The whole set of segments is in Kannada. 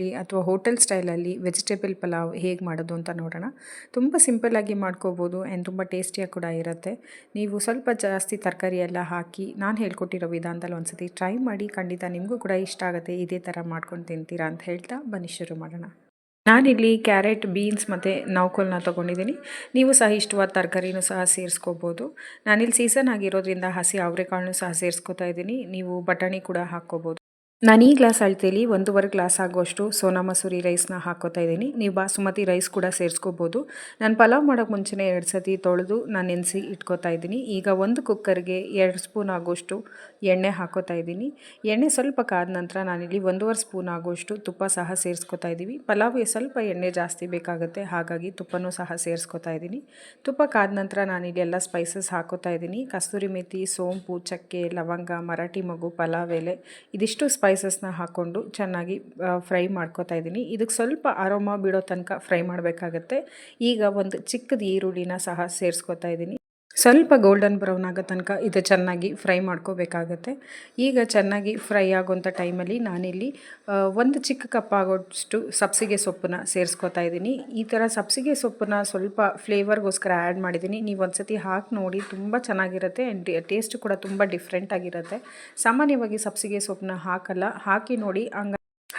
ಸ್ಟೈಲಲ್ಲಿ ಅಥವಾ ಹೋಟೆಲ್ ಸ್ಟೈಲಲ್ಲಿ ವೆಜಿಟೇಬಲ್ ಪಲಾವ್ ಹೇಗೆ ಮಾಡೋದು ಅಂತ ನೋಡೋಣ. ತುಂಬ ಸಿಂಪಲ್ಲಾಗಿ ಮಾಡ್ಕೋಬೋದು ಆ್ಯಂಡ್ ತುಂಬ ಟೇಸ್ಟಿಯಾಗಿ ಕೂಡ ಇರುತ್ತೆ. ನೀವು ಸ್ವಲ್ಪ ಜಾಸ್ತಿ ತರಕಾರಿ ಎಲ್ಲ ಹಾಕಿ ನಾನು ಹೇಳ್ಕೊಟ್ಟಿರೋ ವಿಧಾನದಲ್ಲಿ ಒಂದ್ಸತಿ ಟ್ರೈ ಮಾಡಿ, ಖಂಡಿತ ನಿಮಗೂ ಕೂಡ ಇಷ್ಟ ಆಗುತ್ತೆ. ಇದೇ ಥರ ಮಾಡ್ಕೊಂಡು ತಿಂತೀರಾ ಅಂತ ಹೇಳ್ತಾ ಬನ್ನಿ ಶುರು ಮಾಡೋಣ. ನಾನಿಲ್ಲಿ ಕ್ಯಾರೆಟ್, ಬೀನ್ಸ್ ಮತ್ತು ನೌಕೋಲನ್ನ ತೊಗೊಂಡಿದ್ದೀನಿ. ನೀವು ಸಹ ಇಷ್ಟವಾದ ತರಕಾರಿನೂ ಸಹ ಸೇರಿಸ್ಕೋಬೋದು. ನಾನಿಲ್ಲಿ ಸೀಸನ್ ಆಗಿರೋದ್ರಿಂದ ಹಸಿ ಅವರೆಕಾಳನ್ನೂ ಸಹ ಸೇರಿಸ್ಕೊತಾ ಇದ್ದೀನಿ. ನೀವು ಬಟಾಣಿ ಕೂಡ ಹಾಕ್ಕೋಬೋದು. ನಾನು ಈ ಗ್ಲಾಸ್ ಅಳತೆಯಲ್ಲಿ 1.5 ಗ್ಲಾಸ್ ಆಗುವಷ್ಟು ಸೋನಾ ಮಸೂರಿ ರೈಸ್ನ ಹಾಕ್ಕೋತಾ ಇದ್ದೀನಿ. ನೀವು ಬಾಸುಮತಿ ರೈಸ್ ಕೂಡ ಸೇರಿಸ್ಕೋಬೋದು. ನಾನು ಪಲಾವ್ ಮಾಡೋಕ್ಕೆ ಮುಂಚೆನೇ 2 ಸತಿ ತೊಳೆದು ನಾನು ನೆನೆಸಿ ಇಟ್ಕೋತಾ ಇದ್ದೀನಿ. ಈಗ ಒಂದು ಕುಕ್ಕರ್ಗೆ 2 ಸ್ಪೂನ್ ಆಗುವಷ್ಟು ಎಣ್ಣೆ ಹಾಕ್ಕೋತಾ ಇದ್ದೀನಿ. ಎಣ್ಣೆ ಸ್ವಲ್ಪ ಕಾದ ನಂತರ ನಾನಿಲ್ಲಿ 1.5 ಸ್ಪೂನ್ ಆಗುವಷ್ಟು ತುಪ್ಪ ಸಹ ಸೇರಿಸ್ಕೊತಾ ಇದ್ದೀವಿ. ಪಲಾವ್ಗೆ ಸ್ವಲ್ಪ ಎಣ್ಣೆ ಜಾಸ್ತಿ ಬೇಕಾಗುತ್ತೆ, ಹಾಗಾಗಿ ತುಪ್ಪನೂ ಸಹ ಸೇರಿಸ್ಕೊತಾ ಇದ್ದೀನಿ. ತುಪ್ಪ ಕಾದ ನಂತರ ನಾನಿಲ್ಲಿ ಎಲ್ಲ ಸ್ಪೈಸಸ್ ಹಾಕ್ಕೋತಾ ಇದ್ದೀನಿ. ಕಸ್ತೂರಿ ಮೆಥಿ, ಸೋಂಪು, ಚಕ್ಕೆ, ಲವಂಗ, ಮರಾಠಿ ಮೊಗ್ಗು, ಪಲಾವ್ ಎಲೆ ಇದಿಷ್ಟು ಸ್ಪೈಸಸ್ನ ಹಾಕ್ಕೊಂಡು ಚೆನ್ನಾಗಿ ಫ್ರೈ ಮಾಡ್ಕೋತಾ ಇದ್ದೀನಿ. ಇದಕ್ಕೆ ಸ್ವಲ್ಪ ಅರೋಮಾ ಬಿಡೋ ತನಕ ಫ್ರೈ ಮಾಡಬೇಕಾಗತ್ತೆ. ಈಗ ಒಂದು ಚಿಕ್ಕದು ಈರುಳ್ಳಿನ ಸಹ ಸೇರಿಸ್ಕೊತಾ ಇದ್ದೀನಿ. ಸ್ವಲ್ಪ ಗೋಲ್ಡನ್ ಬ್ರೌನ್ ಆಗೋ ತನಕ ಇದು ಚೆನ್ನಾಗಿ ಫ್ರೈ ಮಾಡ್ಕೋಬೇಕಾಗತ್ತೆ. ಈಗ ಚೆನ್ನಾಗಿ ಫ್ರೈ ಆಗೋಂಥ ಟೈಮಲ್ಲಿ ನಾನಿಲ್ಲಿ ಒಂದು ಚಿಕ್ಕ ಕಪ್ ಆಗೋಷ್ಟು ಸಬ್ಸಿಗೆ ಸೊಪ್ಪನ್ನ ಸೇರಿಸ್ಕೊತಾ ಇದ್ದೀನಿ. ಈ ಥರ ಸಬ್ಸಿಗೆ ಸೊಪ್ಪನ್ನ ಸ್ವಲ್ಪ ಫ್ಲೇವರ್ಗೋಸ್ಕರ ಆ್ಯಡ್ ಮಾಡಿದ್ದೀನಿ. ನೀವು ಒಂದು ಸತಿ ಹಾಕಿ ನೋಡಿ, ತುಂಬ ಚೆನ್ನಾಗಿರುತ್ತೆ ಆ್ಯಂಡ್ ಟೇಸ್ಟ್ ಕೂಡ ತುಂಬ ಡಿಫ್ರೆಂಟ್ ಆಗಿರುತ್ತೆ. ಸಾಮಾನ್ಯವಾಗಿ ಸಬ್ಸಿಗೆ ಸೊಪ್ಪನ್ನ ಹಾಕಲ್ಲ, ಹಾಕಿ ನೋಡಿ.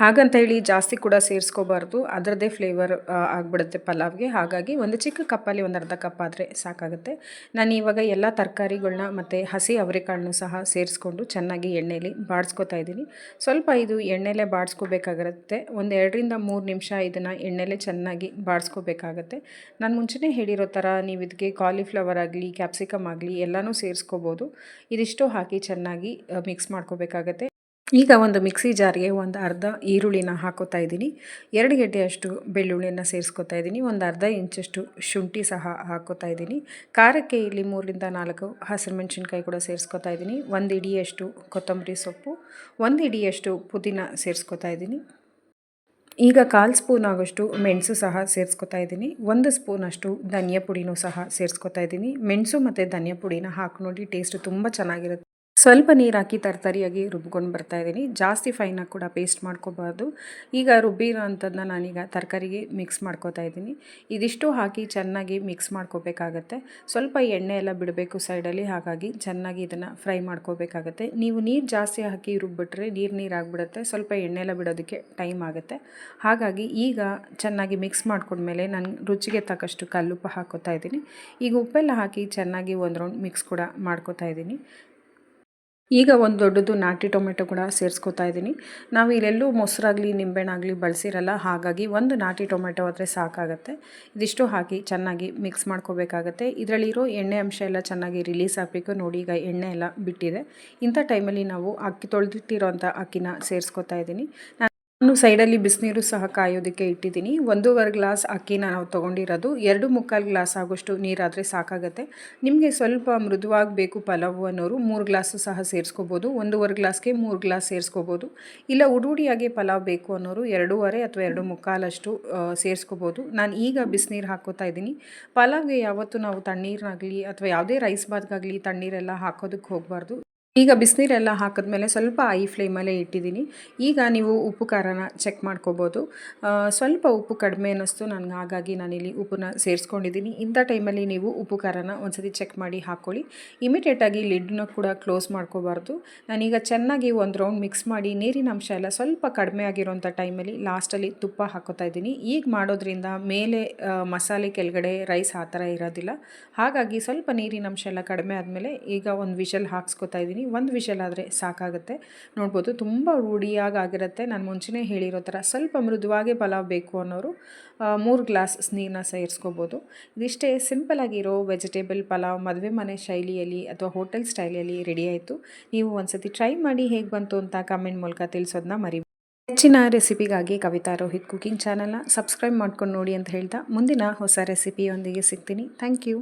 ಹಾಗಂತ ಹೇಳಿ ಜಾಸ್ತಿ ಕೂಡ ಸೇರಿಸ್ಕೋಬಾರ್ದು, ಅದರದ್ದೇ ಫ್ಲೇವರ್ ಆಗಿಬಿಡುತ್ತೆ ಪಲಾವ್ಗೆ. ಹಾಗಾಗಿ ಒಂದು ಚಿಕ್ಕ ಕಪ್ಪಲ್ಲಿ 1/2 ಕಪ್ ಆದರೆ ಸಾಕಾಗುತ್ತೆ. ನಾನು ಇವಾಗ ಎಲ್ಲ ತರಕಾರಿಗಳನ್ನ ಮತ್ತು ಹಸಿ ಅವರೆಕಾಳನ್ನು ಸಹ ಸೇರಿಸ್ಕೊಂಡು ಚೆನ್ನಾಗಿ ಎಣ್ಣೆಯಲ್ಲಿ ಬಾಡಿಸ್ಕೊತಾ ಇದ್ದೀನಿ. ಸ್ವಲ್ಪ ಇದು ಎಣ್ಣೆಲೇ ಬಾಡಿಸ್ಕೋಬೇಕಾಗಿರುತ್ತೆ. ಒಂದು 2 ರಿಂದ 3 ನಿಮಿಷ ಇದನ್ನು ಎಣ್ಣೆಲೇ ಚೆನ್ನಾಗಿ ಬಾಡಿಸ್ಕೋಬೇಕಾಗತ್ತೆ. ನಾನು ಮುಂಚೆನೇ ಹೇಳಿರೋ ಥರ ನೀವು ಇದಕ್ಕೆ ಕಾಲಿಫ್ಲವರ್ ಆಗಲಿ, ಕ್ಯಾಪ್ಸಿಕಮ್ ಆಗಲಿ ಎಲ್ಲನೂ ಸೇರಿಸ್ಕೋಬೋದು. ಇದಿಷ್ಟು ಹಾಕಿ ಚೆನ್ನಾಗಿ ಮಿಕ್ಸ್ ಮಾಡ್ಕೋಬೇಕಾಗತ್ತೆ. ಈಗ ಒಂದು ಮಿಕ್ಸಿ ಜಾರ್ಗೆ ಒಂದು ಅರ್ಧ ಈರುಳ್ಳಿನ ಹಾಕೋತಾ ಇದ್ದೀನಿ. 2 ಗೆಡ್ಡೆಯಷ್ಟು ಬೆಳ್ಳುಳ್ಳಿನ ಸೇರಿಸ್ಕೊತಾ ಇದ್ದೀನಿ. ಒಂದು ಅರ್ಧ ಇಂಚಷ್ಟು ಶುಂಠಿ ಸಹ ಹಾಕೋತಾ ಇದ್ದೀನಿ. ಖಾರಕ್ಕೆ ಇಲ್ಲಿ 3 ರಿಂದ 4 ಹಸಿರು ಮೆಣಸಿನ್ಕಾಯಿ ಕೂಡ ಸೇರಿಸ್ಕೊತಾ ಇದ್ದೀನಿ. 1 ಹಿಡಿಯಷ್ಟು ಕೊತ್ತಂಬರಿ ಸೊಪ್ಪು, 1 ಹಿಡಿಯಷ್ಟು ಪುದೀನ ಸೇರಿಸ್ಕೊತಾ ಇದ್ದೀನಿ. ಈಗ 1/4 ಸ್ಪೂನ್ ಆಗೋಷ್ಟು ಮೆಣಸು ಸಹ ಸೇರಿಸ್ಕೊತಾ ಇದ್ದೀನಿ. 1 ಸ್ಪೂನಷ್ಟು ಧನಿಯಾ ಪುಡಿನೂ ಸಹ ಸೇರಿಸ್ಕೊತಾ ಇದ್ದೀನಿ. ಮೆಣಸು ಮತ್ತು ಧನಿಯಾ ಪುಡಿನ ಹಾಕಿ ನೋಡಿ, ಟೇಸ್ಟು ತುಂಬ ಚೆನ್ನಾಗಿರುತ್ತೆ. ಸ್ವಲ್ಪ ನೀರು ಹಾಕಿ ತರ್ತರಿಯಾಗಿ ರುಬ್ಕೊಂಡು ಬರ್ತಾ ಇದ್ದೀನಿ. ಜಾಸ್ತಿ ಫೈನಾಗಿ ಕೂಡ ಪೇಸ್ಟ್ ಮಾಡ್ಕೋಬಾರ್ದು. ಈಗ ರುಬ್ಬಿರೋ ಅಂಥದ್ದನ್ನ ನಾನೀಗ ತರಕಾರಿಗೆ ಮಿಕ್ಸ್ ಮಾಡ್ಕೋತಾ ಇದ್ದೀನಿ. ಇದಿಷ್ಟು ಹಾಕಿ ಚೆನ್ನಾಗಿ ಮಿಕ್ಸ್ ಮಾಡ್ಕೋಬೇಕಾಗತ್ತೆ. ಸ್ವಲ್ಪ ಎಣ್ಣೆ ಎಲ್ಲ ಬಿಡಬೇಕು ಸೈಡಲ್ಲಿ, ಹಾಗಾಗಿ ಚೆನ್ನಾಗಿ ಇದನ್ನು ಫ್ರೈ ಮಾಡ್ಕೋಬೇಕಾಗತ್ತೆ. ನೀವು ನೀರು ಜಾಸ್ತಿ ಹಾಕಿ ರುಬ್ಬಿಟ್ರೆ ನೀರು ಆಗಿಬಿಡುತ್ತೆ, ಸ್ವಲ್ಪ ಎಣ್ಣೆ ಎಲ್ಲ ಬಿಡೋದಕ್ಕೆ ಟೈಮ್ ಆಗುತ್ತೆ. ಹಾಗಾಗಿ ಈಗ ಚೆನ್ನಾಗಿ ಮಿಕ್ಸ್ ಮಾಡ್ಕೊಂಡ್ಮೇಲೆ ನಾನು ರುಚಿಗೆ ತಕ್ಕಷ್ಟು ಕಲ್ಲುಪ್ಪು ಹಾಕೋತಾ ಇದ್ದೀನಿ. ಈಗ ಉಪ್ಪೆಲ್ಲ ಹಾಕಿ ಚೆನ್ನಾಗಿ ಒಂದು ರೌಂಡ್ ಮಿಕ್ಸ್ ಕೂಡ ಮಾಡ್ಕೋತಾ ಇದ್ದೀನಿ. ಈಗ ಒಂದು ದೊಡ್ಡದು ನಾಟಿ ಟೊಮೆಟೊ ಕೂಡ ಸೇರಿಸ್ಕೊತಾ ಇದ್ದೀನಿ. ನಾವು ಇಲ್ಲೆಲ್ಲೂ ಮೊಸರಾಗಲಿ ನಿಂಬೆಹಣ್ಣಾಗಲಿ ಬಳಸಿರಲ್ಲ, ಹಾಗಾಗಿ ಒಂದು ನಾಟಿ ಟೊಮೆಟೊ ಆದರೆ ಸಾಕಾಗುತ್ತೆ. ಇದಿಷ್ಟು ಹಾಕಿ ಚೆನ್ನಾಗಿ ಮಿಕ್ಸ್ ಮಾಡ್ಕೋಬೇಕಾಗತ್ತೆ. ಇದರಲ್ಲಿರೋ ಎಣ್ಣೆ ಅಂಶ ಎಲ್ಲ ಚೆನ್ನಾಗಿ ರಿಲೀಸ್ ಆಗಬೇಕು. ನೋಡಿ, ಈಗ ಎಣ್ಣೆ ಎಲ್ಲ ಬಿಟ್ಟಿದೆ. ಇಂಥ ಟೈಮಲ್ಲಿ ನಾವು ಅಕ್ಕಿ ತೊಳೆದಿಟ್ಟಿರೋಂಥ ಅಕ್ಕಿನ ಸೇರಿಸ್ಕೊತಾ ಇದ್ದೀನಿ. ನಾನು ಸೈಡಲ್ಲಿ ಬಿಸಿನೀರು ಸಹ ಕಾಯೋದಕ್ಕೆ ಇಟ್ಟಿದ್ದೀನಿ. 1.5 ಗ್ಲಾಸ್ ಅಕ್ಕಿನ ನಾವು ತೊಗೊಂಡಿರೋದು. 2.25 ಗ್ಲಾಸ್ ಆಗೋಷ್ಟು ನೀರಾದರೆ ಸಾಕಾಗುತ್ತೆ. ನಿಮಗೆ ಸ್ವಲ್ಪ ಮೃದುವಾಗಿ ಬೇಕು ಪಲಾವು ಅನ್ನೋರು 3 ಗ್ಲಾಸು ಸಹ ಸೇರಿಸ್ಕೋಬೋದು. 1.5 ಗ್ಲಾಸ್ಗೆ 3 ಗ್ಲಾಸ್ ಸೇರಿಸ್ಕೋಬೋದು. ಇಲ್ಲ ಉಡುಡಿಯಾಗಿ ಪಲಾವ್ ಬೇಕು ಅನ್ನೋರು 2.5 ಅಥವಾ 2.25 ಅಷ್ಟು ಸೇರಿಸ್ಕೋಬೋದು. ನಾನು ಈಗ ಬಿಸಿನೀರು ಹಾಕ್ಕೋತಾ ಇದ್ದೀನಿ. ಪಲಾವ್ಗೆ ಯಾವತ್ತೂ ನಾವು ತಣ್ಣೀರನ್ನಾಗಲಿ ಅಥವಾ ಯಾವುದೇ ರೈಸ್ ಬಾತ್ಗಾಗಲಿ ತಣ್ಣೀರೆಲ್ಲ ಹಾಕೋದಕ್ಕೆ ಹೋಗಬಾರ್ದು. ಈಗ ಬಿಸಿನೀರೆಲ್ಲ ಹಾಕಿದ್ಮೇಲೆ ಸ್ವಲ್ಪ ಐ ಫ್ಲೇಮಲ್ಲೇ ಇಟ್ಟಿದ್ದೀನಿ. ಈಗ ನೀವು ಉಪ್ಪು ಖಾರನ ಚೆಕ್ ಮಾಡ್ಕೋಬೋದು. ಸ್ವಲ್ಪ ಉಪ್ಪು ಕಡಿಮೆ ಅನ್ನಿಸ್ತು ನನಗೆ, ಹಾಗಾಗಿ ನಾನಿಲ್ಲಿ ಉಪ್ಪನ್ನ ಸೇರಿಸ್ಕೊಂಡಿದ್ದೀನಿ. ಇಂಥ ಟೈಮಲ್ಲಿ ನೀವು ಉಪ್ಪು ಖಾರನ ಒಂದ್ಸತಿ ಚೆಕ್ ಮಾಡಿ ಹಾಕ್ಕೊಳ್ಳಿ. ಇಮಿಡಿಯೇಟಾಗಿ ಲಿಡ್ನ ಕೂಡ ಕ್ಲೋಸ್ ಮಾಡ್ಕೋಬಾರ್ದು. ನಾನೀಗ ಚೆನ್ನಾಗಿ ಒಂದು ರೌಂಡ್ ಮಿಕ್ಸ್ ಮಾಡಿ ನೀರಿನ ಅಂಶ ಎಲ್ಲ ಸ್ವಲ್ಪ ಕಡಿಮೆ ಆಗಿರೋಂಥ ಟೈಮಲ್ಲಿ ಲಾಸ್ಟಲ್ಲಿ ತುಪ್ಪ ಹಾಕೋತಾ ಇದ್ದೀನಿ. ಈಗ ಮಾಡೋದ್ರಿಂದ ಮೇಲೆ ಮಸಾಲೆ ಕೆಳಗಡೆ ರೈಸ್ ಆ ಥರ ಇರೋದಿಲ್ಲ. ಹಾಗಾಗಿ ಸ್ವಲ್ಪ ನೀರಿನ ಅಂಶ ಎಲ್ಲ ಕಡಿಮೆ ಆದಮೇಲೆ ಈಗ ಒಂದು ವಿಷಲ್ ಹಾಕ್ಸ್ಕೊತಾ ಇದ್ದೀನಿ. ಒಂದು ವಿಷಲ್ ಆದರೆ ಸಾಕಾಗುತ್ತೆ. ನೋಡ್ಬೋದು, ತುಂಬ ರೂಢಿಯಾಗಿರುತ್ತೆ. ನಾನು ಮುಂಚೆನೇ ಹೇಳಿರೋ ಥರ ಸ್ವಲ್ಪ ಮೃದುವಾಗಿ ಪಲಾವ್ ಬೇಕು ಅನ್ನೋರು 3 ಗ್ಲಾಸ್ ನೀರನ್ನ ಸೇರಿಸ್ಕೋಬೋದು. ಇದಿಷ್ಟೇ ಸಿಂಪಲಾಗಿರೋ ವೆಜಿಟೇಬಲ್ ಪಲಾವ್ ಮದುವೆ ಮನೆ ಶೈಲಿಯಲ್ಲಿ ಅಥವಾ ಹೋಟೆಲ್ ಸ್ಟೈಲಲ್ಲಿ ರೆಡಿ ಆಯಿತು. ನೀವು ಒಂದ್ಸತಿ ಟ್ರೈ ಮಾಡಿ ಹೇಗೆ ಬಂತು ಅಂತ ಕಮೆಂಟ್ ಮೂಲಕ ತಿಳಿಸೋದನ್ನ ಮರಿಬೇಡಿ. ಹೆಚ್ಚಿನ ರೆಸಿಪಿಗಾಗಿ ಕವಿತಾ ರೋಹಿತ್ ಕುಕಿಂಗ್ ಚಾನಲ್ನ ಸಬ್ಸ್ಕ್ರೈಬ್ ಮಾಡ್ಕೊಂಡು ನೋಡಿ ಅಂತ ಹೇಳ್ತಾ ಮುಂದಿನ ಹೊಸ ರೆಸಿಪಿಯೊಂದಿಗೆ ಸಿಗ್ತೀನಿ. Thank you.